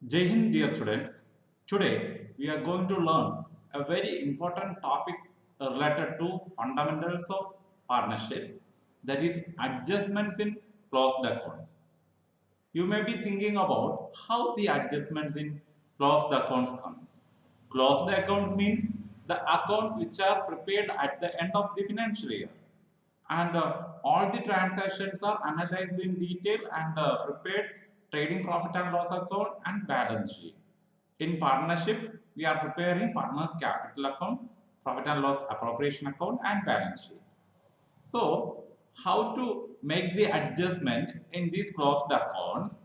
Jai Hind, dear students. Today we are going to learn a very important topic related to fundamentals of partnership, that is adjustments in closed accounts. You may be thinking about how the adjustments in closed accounts comes. Closed accounts means the accounts which are prepared at the end of the financial year, and all the transactions are analyzed in detail and prepared trading profit and loss account and balance sheet. In partnership, we are preparing partners capital account, profit and loss appropriation account and balance sheet. So how to make the adjustment in these closed accounts,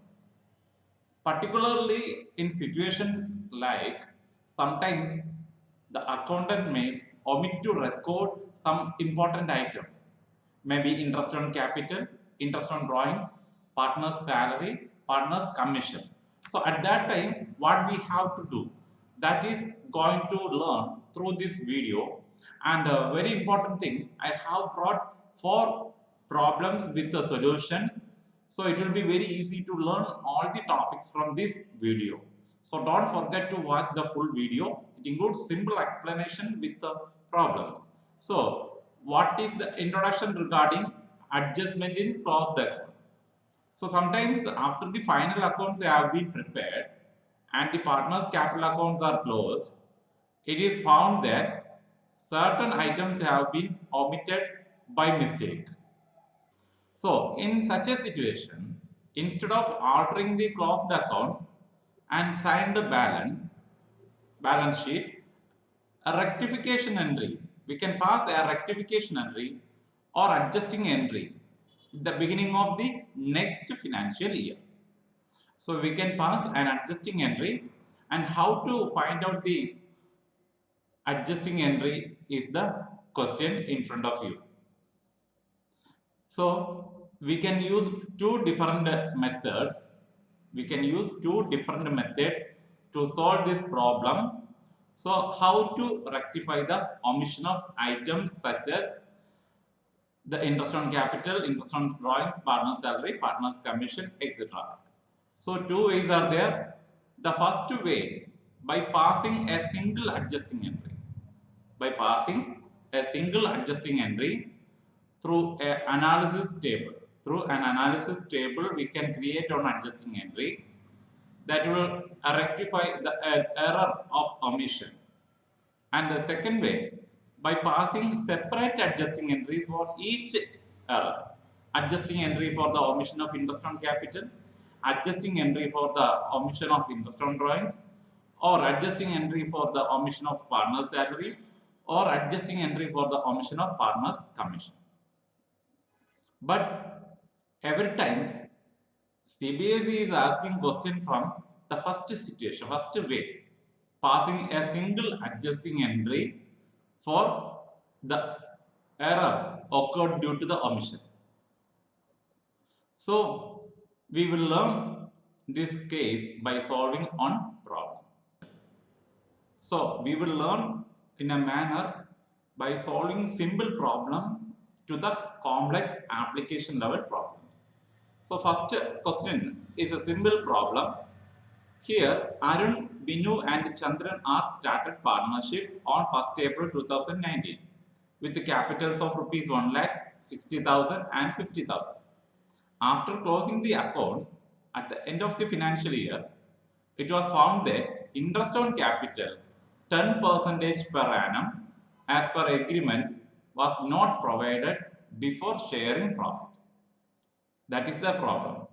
particularly in situations like sometimes the accountant may omit to record some important items, maybe interest on capital, interest on drawings, partner's salary, partner's commission. So at that time, what we have to do, that is going to learn through this video. And a very important thing, I have brought 4 problems with the solutions, so it will be very easy to learn all the topics from this video. So don't forget to watch the full video. It includes simple explanation with the problems. So what is the introduction regarding adjustment in closed account? So sometimes after the final accounts have been prepared and the partners capital accounts are closed, it is found that certain items have been omitted by mistake. So in such a situation, instead of altering the closed accounts and signed balance sheet, a rectification entry, we can pass a rectification entry or adjusting entry at the beginning of the next financial year. So we can pass an adjusting entry, and how to find out the adjusting entry is the question in front of you. So we can use two different methods. We can use two different methods to solve this problem. So how to rectify the omission of items such as the interest on capital, interest on drawings, partner's salary, partner's commission, etc. So two ways are there. The first way, by passing a single adjusting entry. By passing a single adjusting entry through an analysis table. Through an analysis table, we can create an adjusting entry that will rectify the error of omission. And the second way, by passing separate adjusting entries for each error. Adjusting entry for the omission of interest on capital, adjusting entry for the omission of interest on drawings, or adjusting entry for the omission of partner's salary, or adjusting entry for the omission of partner's commission. But every time CBSE is asking question from the first situation, first way, passing a single adjusting entry for the error occurred due to the omission. So we will learn this case by solving on problem. So we will learn in a manner by solving simple problem to the complex application level problems. So first question is a simple problem. Here Arun, Binu and Chandran are started partnership on 1st April 2019 with the capitals of rupees 1 lakh, 60,000 and 50,000. After closing the accounts at the end of the financial year, it was found that interest on capital 10% per annum as per agreement was not provided before sharing profit. That is the problem.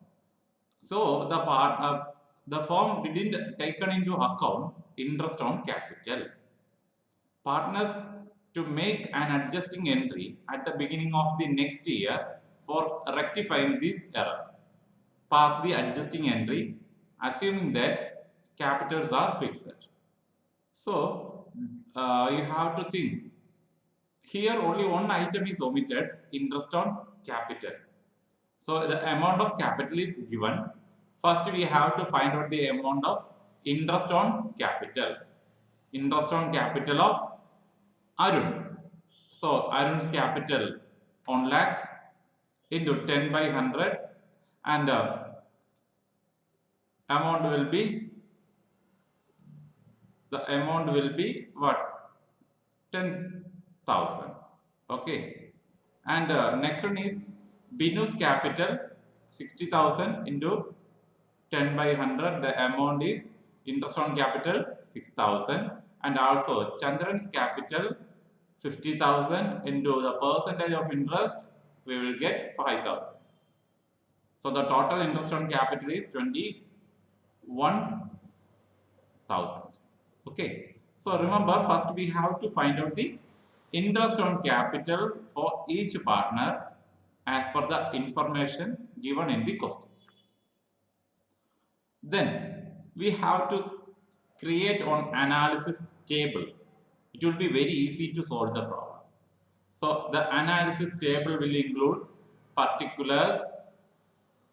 So the firm didn't taken into account interest on capital. Partners to make an adjusting entry at the beginning of the next year for rectifying this error. Pass the adjusting entry assuming that capitals are fixed. So you have to think, here only one item is omitted, interest on capital. So the amount of capital is given. First we have to find out the amount of interest on capital. Interest on capital of Arun. So Arun's capital 1 lakh into 10 by 100, and amount will be the amount will be what? 10,000. Okay. And next one is Binu's capital 60,000 into 10 by 100. The amount is interest on capital 6,000. And also Chandran's capital 50,000 into the percentage of interest, we will get 5,000. So the total interest on capital is 21,000. Okay. So remember, first we have to find out the interest on capital for each partner as per the information given in the question. Then we have to create an analysis table. It will be very easy to solve the problem. So the analysis table will include particulars,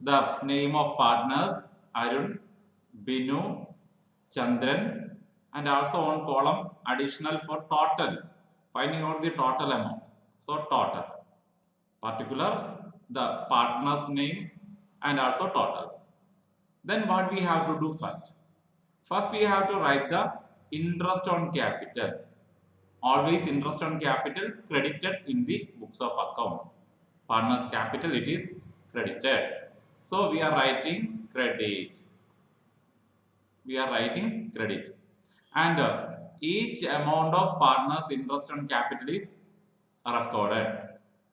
the name of partners, Arun, Binu, Chandran, and also on column additional for total, finding out the total amounts. So total, particular, the partner's name, and also total. Then what we have to do first? First we have to write the interest on capital. Always interest on capital credited in the books of accounts. Partner's capital, it is credited. So we are writing credit. We are writing credit. And each amount of partner's interest on capital is recorded.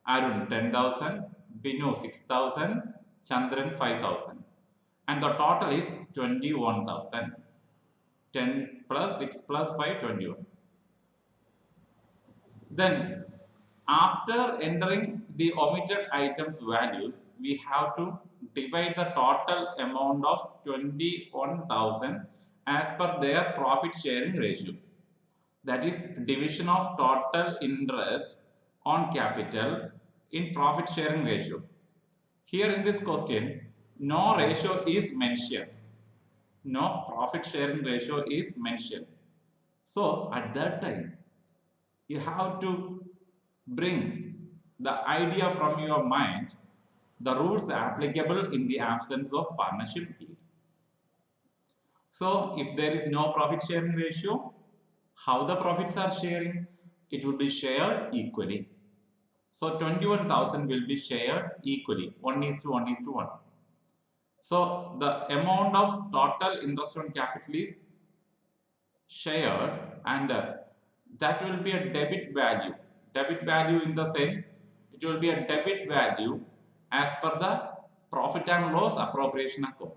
Arun 10,000, Binu 6,000, Chandran 5,000. And the total is 21,000. 10 plus 6 plus 5, 21. Then after entering the omitted items values, we have to divide the total amount of 21,000 as per their profit sharing ratio. That is division of total interest on capital in profit sharing ratio. Here in this question, no ratio is mentioned. No profit sharing ratio is mentioned. So at that time, you have to bring the idea from your mind, the rules applicable in the absence of partnership deed. So if there is no profit sharing ratio, how the profits are sharing? It will be shared equally. So 21,000 will be shared equally, 1:1:1. So the amount of total interest on capital is shared, and that will be a debit value. Debit value in the sense, it will be a debit value as per the profit and loss appropriation account.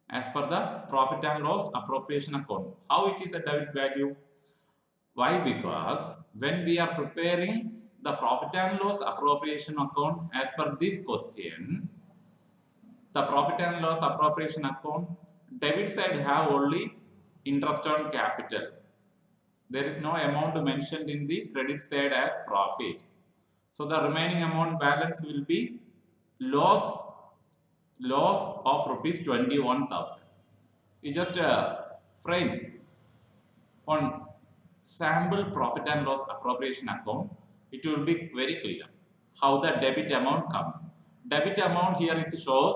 As per the profit and loss appropriation account. How it is a debit value? Why? Because when we are preparing the profit and loss appropriation account as per this question, the profit and loss appropriation account, debit side have only interest on capital. There is no amount mentioned in the credit side as profit. So the remaining amount balance will be loss of rupees 21,000. You just frame on sample profit and loss appropriation account. It will be very clear how the debit amount comes. Debit amount here it shows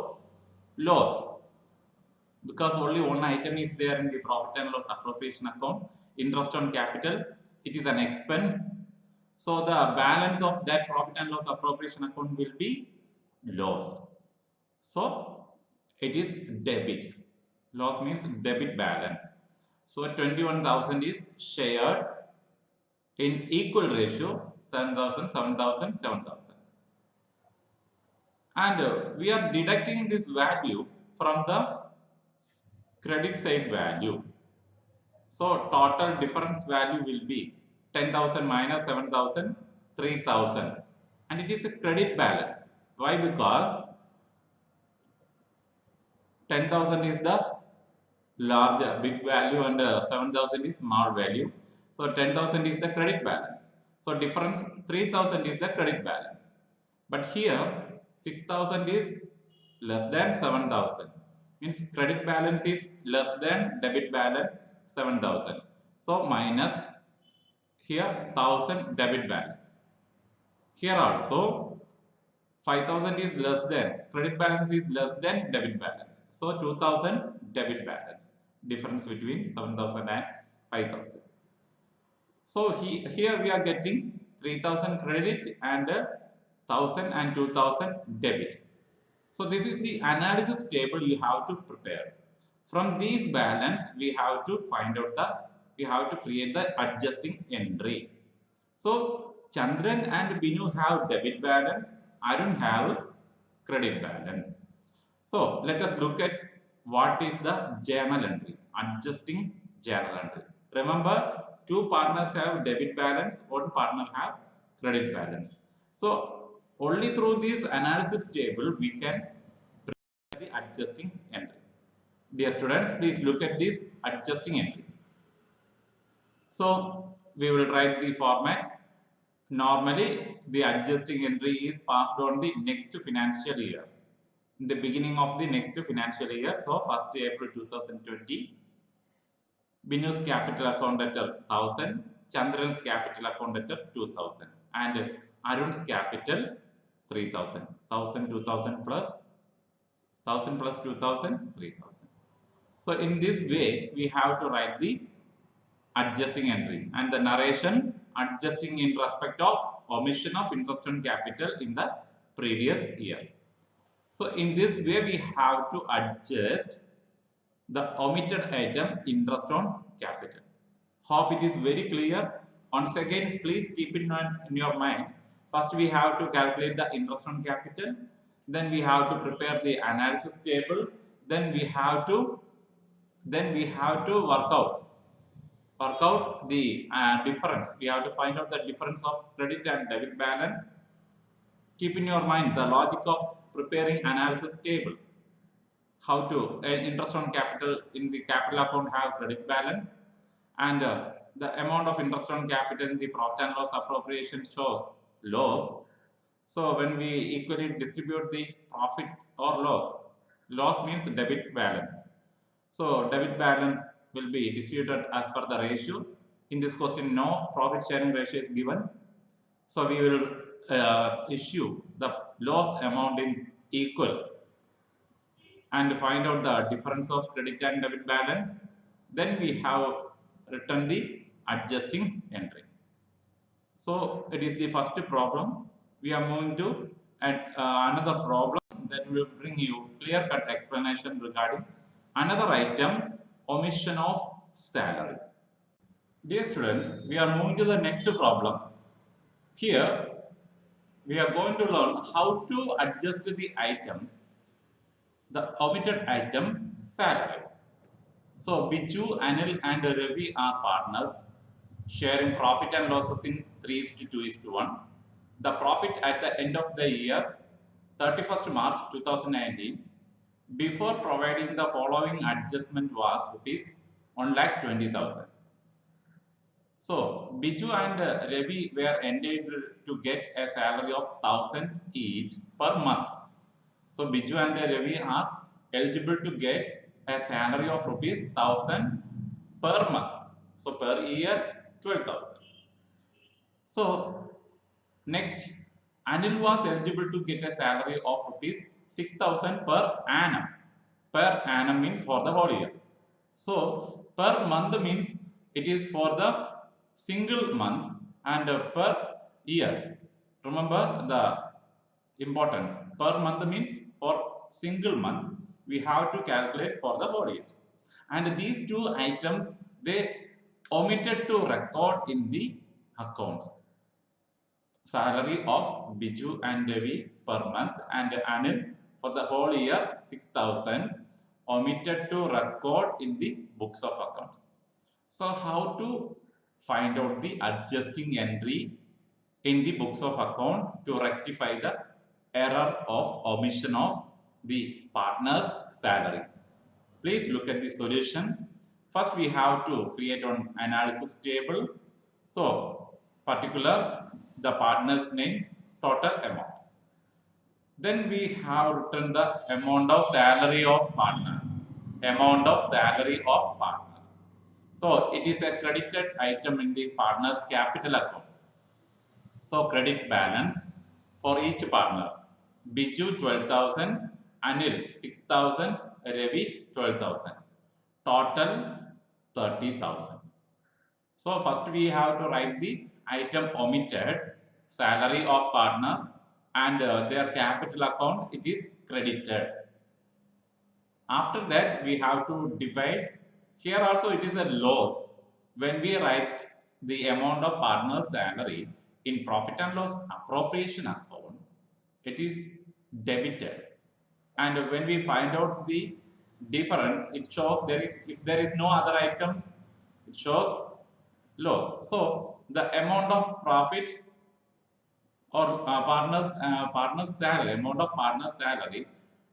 loss, because only one item is there in the profit and loss appropriation account. Interest on capital, it is an expense. So the balance of that profit and loss appropriation account will be loss. So it is debit. Loss means debit balance. So 21,000 is shared in equal ratio, 7,000, 7,000, 7,000. And we are deducting this value from the credit side value. So total difference value will be 10,000 minus 7,000, 3,000. And it is a credit balance. Why? Because 10,000 is the larger, big value, and 7,000 is small value. So 10,000 is the credit balance. So difference 3,000 is the credit balance. But here 6,000 is less than 7,000. Means credit balance is less than debit balance 7,000. So minus here 1,000 debit balance. Here also 5,000 is less than, credit balance is less than debit balance. So 2,000 debit balance. Difference between 7,000 and 5,000. So here we are getting 3,000 credit and 1,000 and 2,000 debit. So this is the analysis table you have to prepare. From these balance, we have to create the adjusting entry. So Chandran and Binu have debit balance, Arun have credit balance. So let us look at what is the journal entry, adjusting journal entry. Remember, two partners have debit balance, one partner have credit balance. So only through this analysis table we can prepare the adjusting entry. Dear students, please look at this adjusting entry. So we will write the format. Normally, the adjusting entry is passed on the next financial year. In the beginning of the next financial year, so 1st April 2020, Binu's capital account at 1,000, Chandran's capital account at 2,000, and Arun's capital 3,000. 1,000, 2,000 plus 1,000 plus 2,000, 3,000. So in this way, we have to write the adjusting entry and the narration adjusting in respect of omission of interest on capital in the previous year. So in this way, we have to adjust the omitted item interest on capital. Hope it is very clear. Once again, please keep in your mind. First, we have to calculate the interest on capital. Then we have to prepare the analysis table. Then we have to work out the difference. We have to find out the difference of credit and debit balance. Keep in your mind the logic of preparing analysis table. How to interest on capital in the capital account have credit balance, and the amount of interest on capital in the profit and loss appropriation shows loss. So when we equally distribute the profit or loss means debit balance. So debit balance will be distributed as per the ratio. In this question, no profit sharing ratio is given. So we will issue the loss amount in equal and find out the difference of credit and debit balance. Then we have written the adjusting entry. So it is the first problem. We are moving to another problem that will bring you clear-cut explanation regarding another item, omission of salary. Dear students, we are moving to the next problem. Here, we are going to learn how to adjust the item, the omitted item, salary. So, Biju, Anil and Ravi are partners, sharing profit and losses in 3:2:1. The profit at the end of the year, 31st March 2019, before providing the following adjustment was rupees 1,20,000. So, Biju and Ravi were entitled to get a salary of 1,000 each per month. So, Biju and Ravi are eligible to get a salary of rupees 1,000 per month. So, per year 12,000. So, next, Anil was eligible to get a salary of rupees 6,000 per annum. Per annum means for the whole year. So, per month means it is for the single month, and per year. Remember the importance. Per month means for single month. We have to calculate for the whole year. And these two items, they omitted to record in the accounts. Salary of Biju and Ravi per month and Anil for the whole year 6,000 omitted to record in the books of accounts. So how to find out the adjusting entry in the books of account to rectify the error of omission of the partner's salary? Please look at the solution. First, we have to create an analysis table. So, particular the partner's name, total amount. Then we have written the amount of salary of partner. Amount of salary of partner. So, it is a credited item in the partner's capital account. So, credit balance for each partner. Biju 12,000, Anil 6,000, Ravi 12,000. Total 30,000. So first we have to write the item omitted, salary of partner, and their capital account, it is credited. After that, we have to divide. Here also it is a loss. When we write the amount of partner's salary in profit and loss appropriation account, it is debited. And when we find out the difference, it shows there is, if there is no other items, it shows loss. So the amount of profit or partner's salary, amount of partner's salary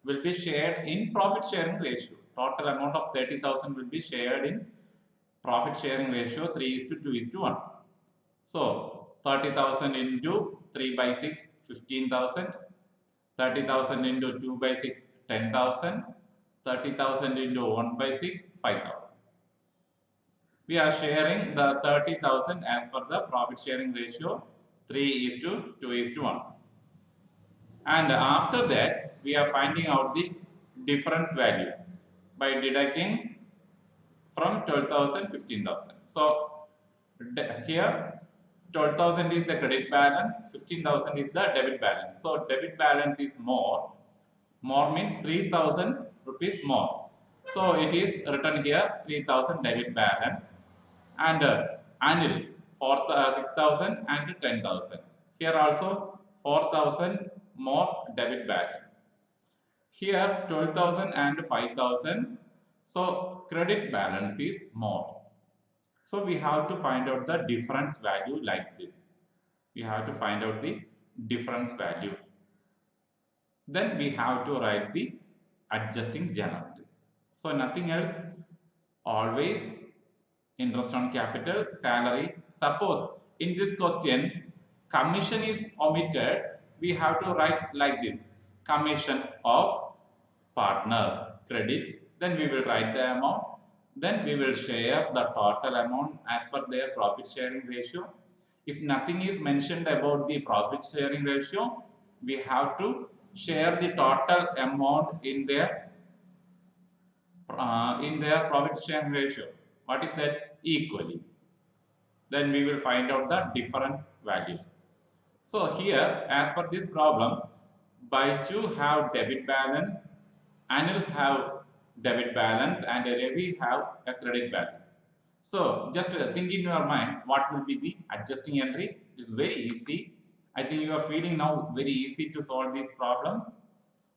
will be shared in profit sharing ratio. Total amount of 30,000 will be shared in profit sharing ratio 3 is to 2 is to 1. So 30,000 into 3 by 6, 15,000. 30,000 into 2 by 6, 10,000. 30,000 into 1 by 6, 5,000. We are sharing the 30,000 as per the profit sharing ratio 3 is to 2 is to 1. And after that, we are finding out the difference value by deducting from 12,000, 15,000. So here 12,000 is the credit balance, 15,000 is the debit balance. So debit balance is more. More means 3,000 rupees more. So it is written here 3,000 debit balance, and annual for 6,000 and 10,000. Here also 4,000 more debit balance. Here 12,000 and 5,000. So credit balance is more. So we have to find out the difference value like this. We have to find out the difference value. Then we have to write the adjusting journal entry. So nothing else, always interest on capital, salary. Suppose in this question commission is omitted, we have to write like this: commission of partners, credit. Then we will write the amount. Then we will share the total amount as per their profit sharing ratio. If nothing is mentioned about the profit sharing ratio, we have to share the total amount in their profit sharing ratio. What is that? Equally. Then we will find out the different values. So here, as per this problem, Baiju have debit balance, Anil have debit balance, and Ravi have a credit balance. So just think in your mind what will be the adjusting entry. It is very easy. I think you are feeling now very easy to solve these problems.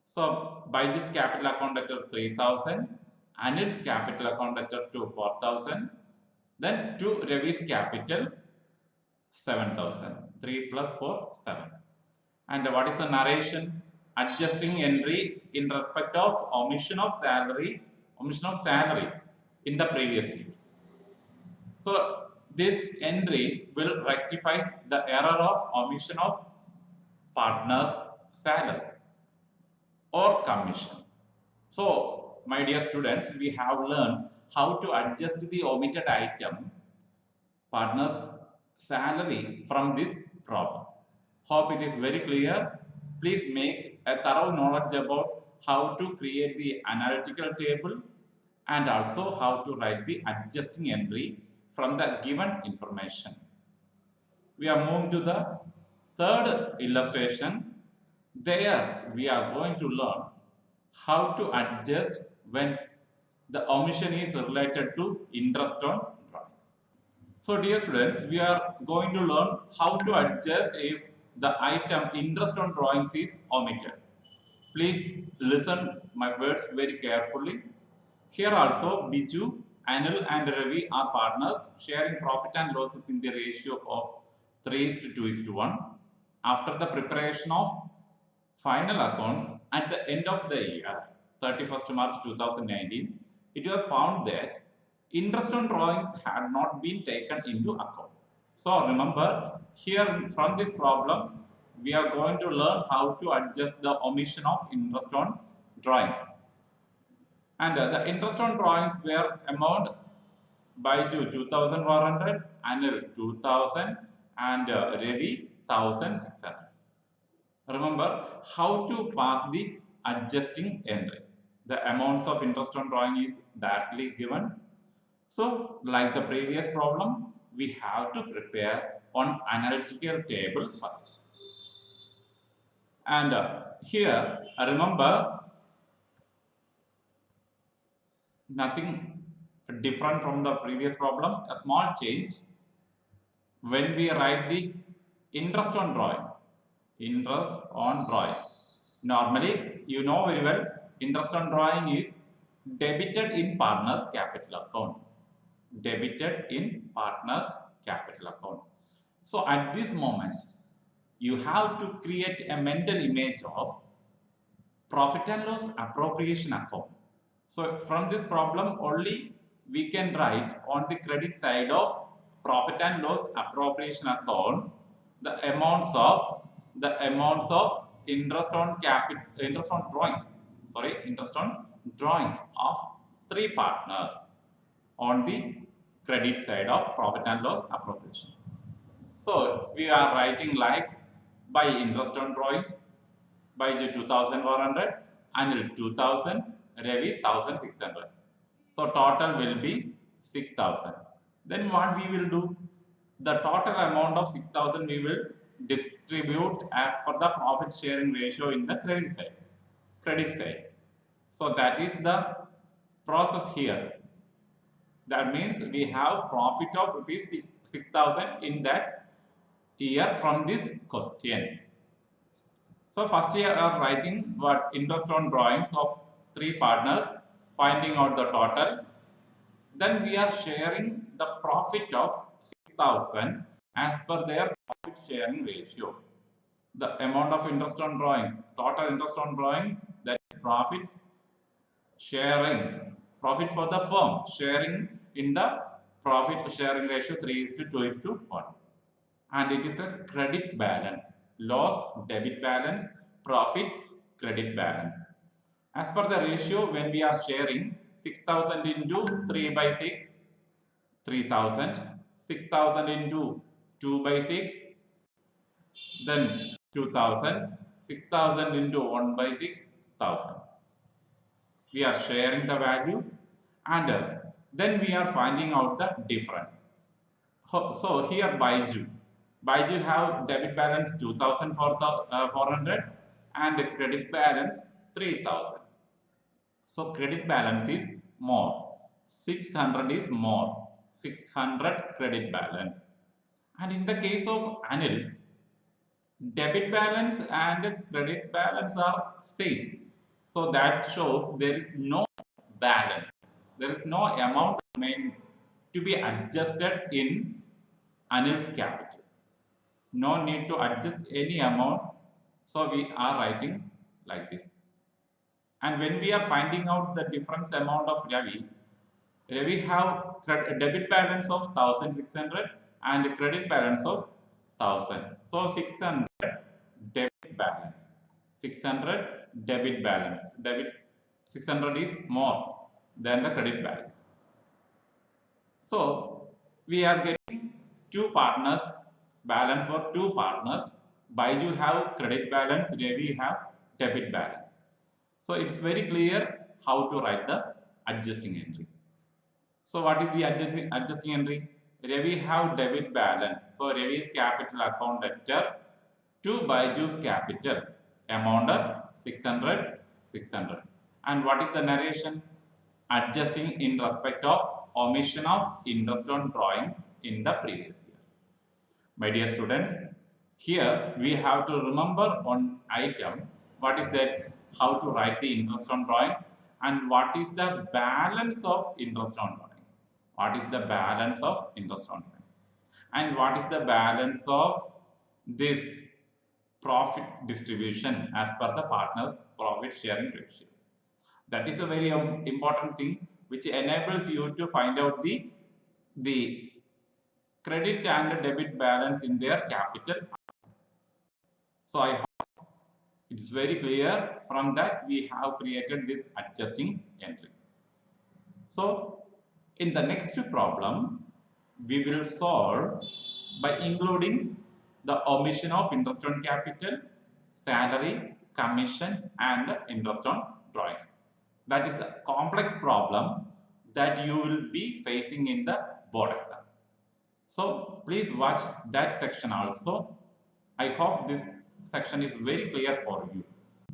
So Baiju's capital account at 3,000, Anil's capital account at 4,000, then to Ravi's capital 7,000. 3 plus 4, 7. And what is the narration? Adjusting entry in respect of omission of salary in the previous year. So this entry will rectify the error of omission of partner's salary or commission. So my dear students, we have learned how to adjust the omitted item partner's salary from this problem. Hope it is very clear. Please make a thorough knowledge about how to create the analytical table and also how to write the adjusting entry from the given information. We are moving to the third illustration. There we are going to learn how to adjust when the omission is related to interest on drawings. So dear students, we are going to learn how to adjust if the item interest on drawings is omitted. Please listen my words very carefully. Here also Biju, Anil and Ravi are partners sharing profit and losses in the ratio of 3 is to 2 is to 1. After the preparation of final accounts at the end of the year, 31st March 2019, it was found that interest on drawings had not been taken into account. So remember, here from this problem, we are going to learn how to adjust the omission of interest on drawings. And the interest on drawings were amount Baiju 2,400, Anil 2,000, and Ravi 1,600. Remember how to pass the adjusting entry. The amounts of interest on drawing is directly given. So like the previous problem, we have to prepare one analytical table first. And here, remember, nothing different from the previous problem, a small change. When we write the interest on drawing, normally you know very well, interest on drawing is debited in partner's capital account. Debited in partner's capital account. So at this moment, you have to create a mental image of profit and loss appropriation account. So from this problem only we can write on the credit side of profit and loss appropriation account the amounts of interest on drawings of three partners on the credit side of profit and loss appropriation. So we are writing like by interest on drawings, by 2,400, Anil 2,000, Ravi 1,600. So total will be 6,000. Then what we will do? The total amount of 6,000 we will distribute as per the profit sharing ratio in the credit side. So that is the process here. That means we have profit of rupees 6,000 in that year from this question. So first we are writing what interest on drawings of three partners, finding out the total. Then we are sharing the profit of 6,000 as per their profit sharing ratio. The amount of interest on drawings, total interest on drawings, that is profit sharing, profit for the firm, sharing in the profit sharing ratio 3:2:1. And it is a credit balance, loss debit balance, profit credit balance. As per the ratio, when we are sharing 6,000 into 3 by 6, 3,000, 6,000 into 2 by 6, then 2,000, 6,000 into 1 by 6, 1,000. We are sharing the value and then we are finding out the difference. So here Baiju have debit balance 2,400 and credit balance 3,000. So credit balance is more, 600 is more, 600 credit balance. And in the case of Anil, debit balance and credit balance are same. So that shows there is no balance. There is no amount remaining to be adjusted in Anil's capital. No need to adjust any amount. So we are writing like this. And when we are finding out the difference amount of Ravi have debit balance of 1,600 and credit balance of 1,000. So 600 debit balance. 600 debit balance. Debit 600 is more than the credit balance. So we are getting two partners, balance for two partners. Baiju have credit balance, Ravi have debit balance. So it's very clear how to write the adjusting entry. So what is the adjusting entry? Ravi have debit balance. So Ravi's capital account debtor to Baiju's capital amount of 600, 600. And what is the narration? Adjusting in respect of omission of interest on drawings in the previous year. My dear students, here we have to remember one item. What is that? How to write the interest on drawings and what is the balance of interest on drawings. What is the balance of interest on drawings? And what is the balance of this profit distribution as per the partner's profit sharing ratio. That is a very important thing which enables you to find out the credit and debit balance in their capital. So I hope it's very clear. From that we have created this adjusting entry. So in the next problem we will solve by including the omission of interest on capital, salary, commission and interest on drawings. That is the complex problem that you will be facing in the board exam. So please watch that section also. I hope this section is very clear for you.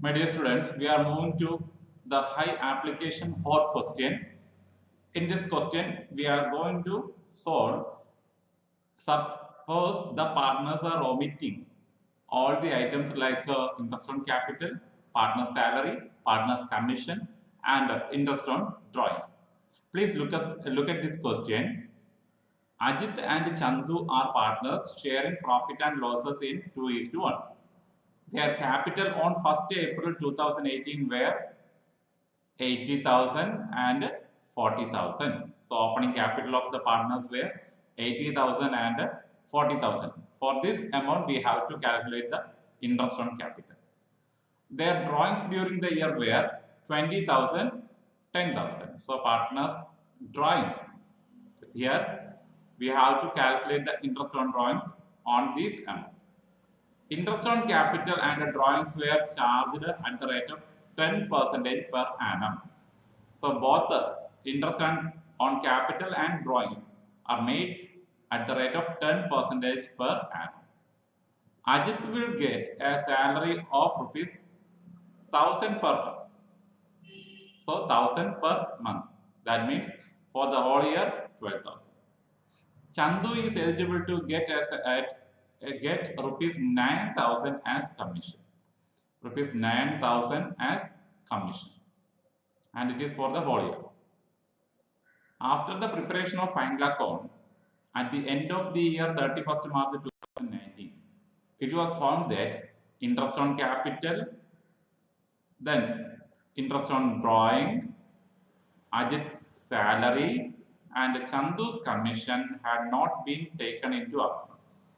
My dear students, we are moving to the high application hot question. In this question, we are going to solve. Suppose the partners are omitting all the items like interest on capital, partner salary, partner's commission, and interest on drawings. Please look at this question. Ajit and Chandu are partners sharing profit and losses in 2:1. Their capital on 1st April 2018 were 80,000 and 40,000. So opening capital of the partners were 80,000 and 40,000. For this amount, we have to calculate the interest on capital. Their drawings during the year were 20,000, 10,000. So partners drawings. Here we have to calculate the interest on drawings on this amount. Interest on capital and drawings were charged at the rate of 10% per annum. So both the interest on capital and drawings are made at the rate of 10% per annum. Ajit will get a salary of rupees 1000 per month. So 1000 per month. That means for the whole year 12,000. Chandu is eligible to get rupees 9,000 as commission. Rupees 9,000 as commission. And it is for the whole year. After the preparation of final account, at the end of the year 31st March 2019, it was found that interest on capital, then interest on drawings, Ajit's salary, and Chandu's commission had not been taken into account.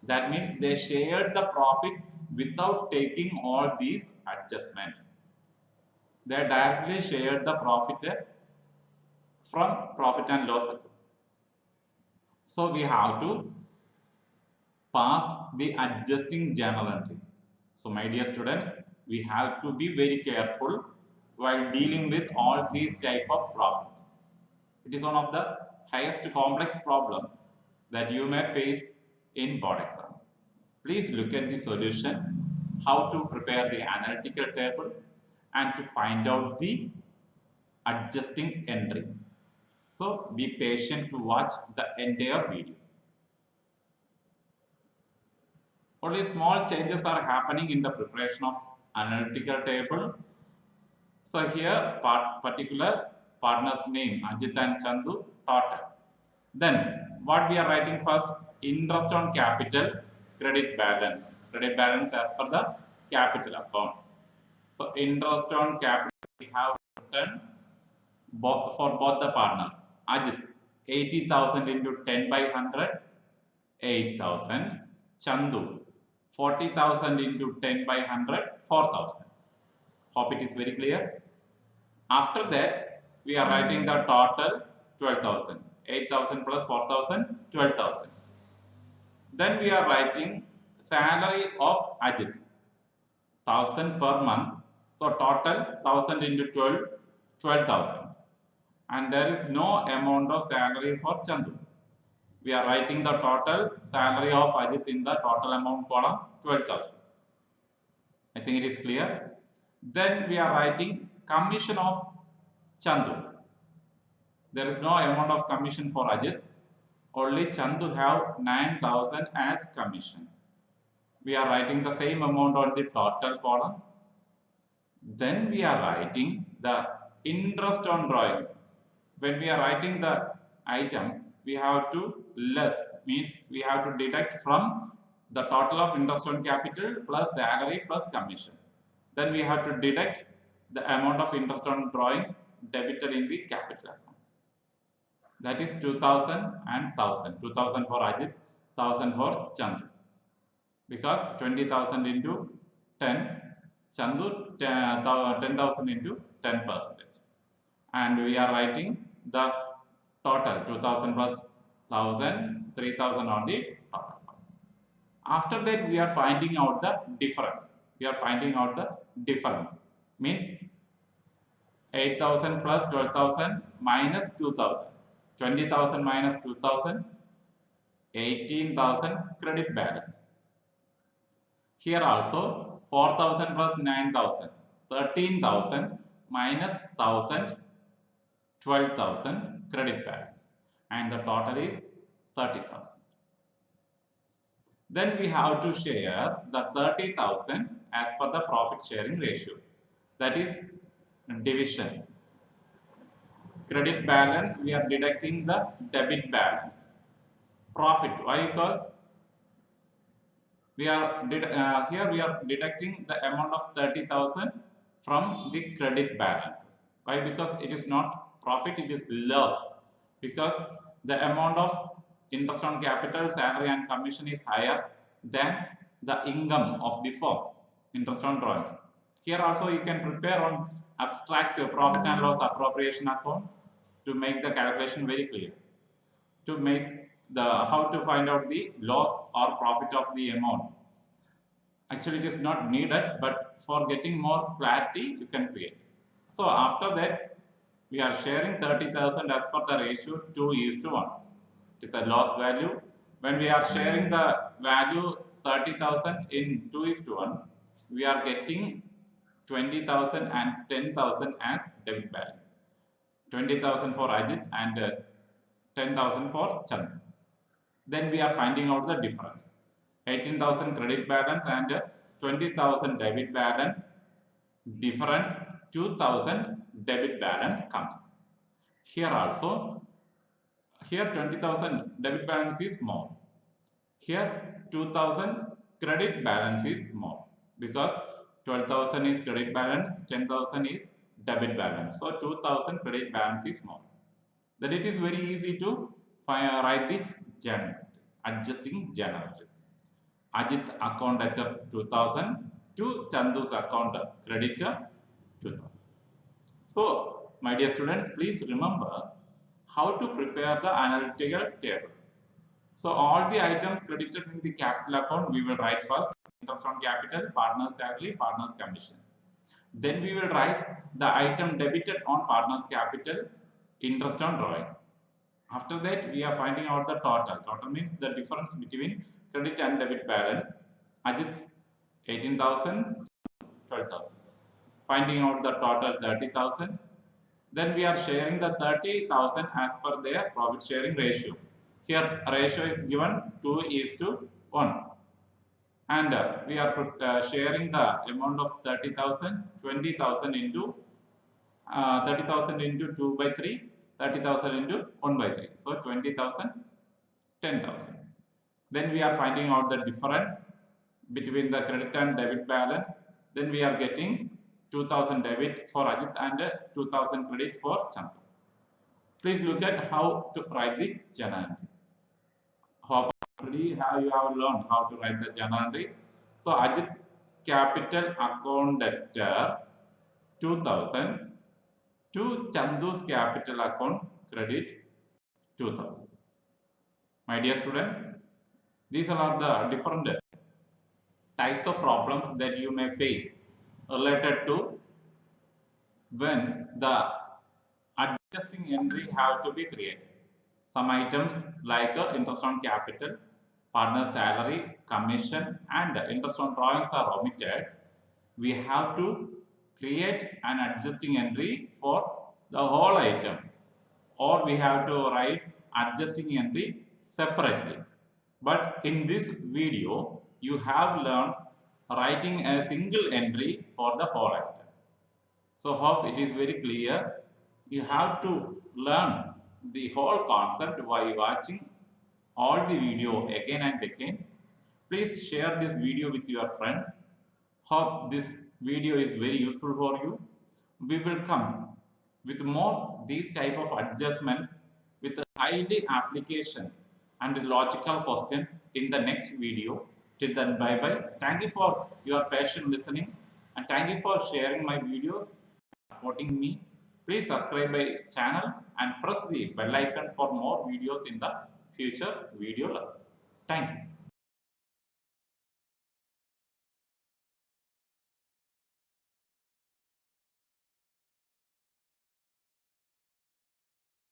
That means they shared the profit without taking all these adjustments. They directly shared the profit from profit and loss account. So we have to pass the adjusting journal entry. So my dear students, we have to be very careful while dealing with all these type of problems. It is one of the highest complex problem that you may face in board exam. Please look at the solution, how to prepare the analytical table and to find out the adjusting entry. So be patient to watch the entire video. Only small changes are happening in the preparation of analytical table. So here particular partner's name Ajit and Chandu total. Then what we are writing first, interest on capital, credit balance. Credit balance as per the capital account. So interest on capital we have written for both the partner. Ajit 80,000 into 10 by 100, 8,000. Chandu 40,000 into 10 by 100, 4,000. Hope it is very clear. After that, we are writing the total 12,000. 8,000 plus 4,000, 12,000. Then we are writing salary of Ajit, 1,000 per month. So total 1,000 into 12, 12,000. And there is no amount of salary for Chandu. We are writing the total salary of Ajit in the total amount column, 12,000. I think it is clear. Then we are writing commission of Chandu. There is no amount of commission for Ajit. Only Chandu have 9,000 as commission. We are writing the same amount on the total column. Then we are writing the interest on drawings. When we are writing the item, we have to less, means we have to deduct from the total of interest on capital plus salary plus commission. Then we have to deduct the amount of interest on drawings debited in the capital account. That is 2,000 and 1,000. 2,000 for Ajit, 1,000 for Chandu. Because 20,000 into 10, Chandu 10,000 into 10%. And we are writing the total 2,000 plus 1,000, 3,000 on the total. After that, we are finding out the difference. We are finding out the difference. Means 8,000 plus 12,000 minus 2,000. 20,000 minus 2,000. 18,000 credit balance. Here also 4,000 plus 9,000, 13,000 minus 1,000, 12,000 credit balance, and the total is 30,000. Then we have to share the 30,000 as per the profit sharing ratio, that is division. Credit balance, we are deducting the debit balance. Profit, why? Because we are here we are deducting the amount of 30,000 from the credit balances. Why? Because it is not profit, it is loss, because the amount of interest on capital, salary and commission is higher than the income of the firm, interest on drawings. Here also you can prepare on abstract profit and loss appropriation account to make the calculation very clear, to make the how to find out the loss or profit of the amount. Actually it is not needed, but for getting more clarity you can create. So after that we are sharing 30,000 as per the ratio 2:1. It is a loss value. When we are sharing the value 30,000 in 2:1, we are getting 20,000 and 10,000 as debit balance. 20,000 for Ajit and 10,000 for Chandra. Then we are finding out the difference. 18,000 credit balance and 20,000 debit balance. Difference 2,000 debit balance comes. Here also, here 20,000 debit balance is more. Here 2,000 credit balance is more, because 12,000 is credit balance, 10,000 is debit balance. So 2,000 credit balance is more. Then it is very easy to write the journal, adjusting journal. Ajit account debtor 2,000 to Chandu's account creditor 2,000. So, my dear students, please remember how to prepare the analytical table. So, all the items credited in the capital account we will write first: interest on capital, partner's salary, partner's commission. Then we will write the item debited on partner's capital, interest on drawings. After that, we are finding out the total. Total means the difference between credit and debit balance. Ajit 18,000, 12,000. Finding out the total 30,000. Then we are sharing the 30,000 as per their profit sharing ratio. Here ratio is given 2:1. And we are sharing the amount of 30,000, 20,000 into 30,000 into 2/3, 30,000 into 1/3. So 20,000, 10,000. Then we are finding out the difference between the credit and debit balance. Then we are getting 2,000 debit for Ajit and 2,000 credit for Chandra. Please look at how to write the journal entry. Hopefully you have learned how to write the journal entry. So Ajit capital account debtor 2,000 to Chandu's capital account credit 2,000. My dear students, these are the different types of problems that you may face related to when the adjusting entry have to be created. Some items like interest on capital, partner salary, commission and interest on drawings are omitted. We have to create an adjusting entry for the whole item, or we have to write adjusting entry separately. But in this video, you have learned writing a single entry for the whole item. So hope it is very clear. You have to learn the whole concept while watching all the video again and again. Please share this video with your friends. Hope this video is very useful for you. We will come with more these type of adjustments with a highly application and logical question in the next video. Till then, bye bye. Thank you for your patient listening, and thank you for sharing my videos, supporting me. Please subscribe my channel and press the bell icon for more videos in the future video lessons. Thank you.